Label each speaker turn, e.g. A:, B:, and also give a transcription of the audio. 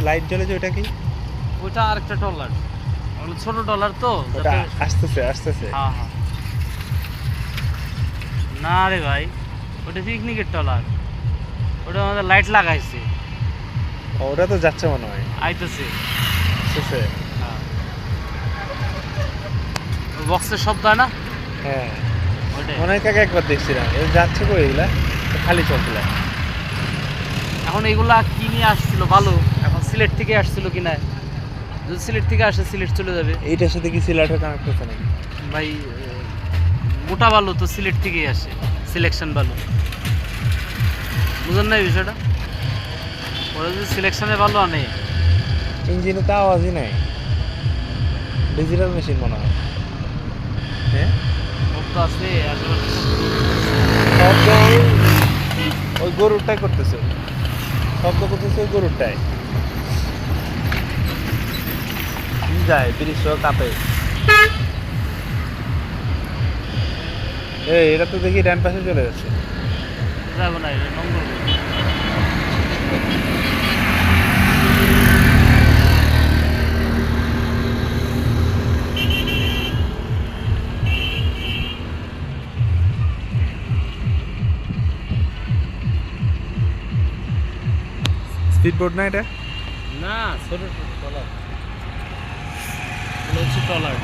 A: যে লাইট জ্বলে যে ওটা কি?
B: ওটা আরেকটা ট্রলার, ওগুলো ছোট ট্রলার তো।
A: ওটা আসতেছে।
B: হ্যাঁ হ্যাঁ, না রে ভাই, ওটা পিকনিকের ট্রলার, ওটা আমাদের লাইট লাগাইছে।
A: ওটা তো যাচ্ছে মনে হয়,
B: আইতেছে।
A: আসতেছে।
B: হ্যাঁ, বক্সের শব্দ হয় না,
A: হ্যাঁ
B: ওইটাই।
A: মনে হয় কাকে একবার দেখছিলাম, এই যাচ্ছে কই এগুলা, খালি চলছিল।
B: এখন এগুলা কি নিয়ে আসছিল ভালো, এখন সিলেট থেকে আসছিল কিনা, যদি সিলেট থেকে আসে সিলেট চলে যাবে।
A: এইটার সাথে কি সিলেটের কানেক্ট হচ্ছে নাকি?
B: ভাই মোটা বালু তো সিলেট থেকেই আসে, সিলেকশন বালু, বুঝেন না এই বিষয়টা? ওরা যদি সিলেকশনের বালু আনে,
A: ইঞ্জিনে তো আওয়াজই নাই, ডিজিটাল মেশিন মনে হয়। হ্যাঁ
B: শব্দ আছে আশেপাশে।
A: শব্দ ওই গরুরটাই করতেছে, শব্দ করতেছে ওই গরুরটাই। কি যায় দৃশ্য কাঁপে। এটা তো দেখি ডান পাশে চলে যাচ্ছে।
B: যাবো না, এটা নম্বর।
A: স্পিড বোট না এটা?
B: না, ছোট ট্রলার, হচ্ছে ট্রলার।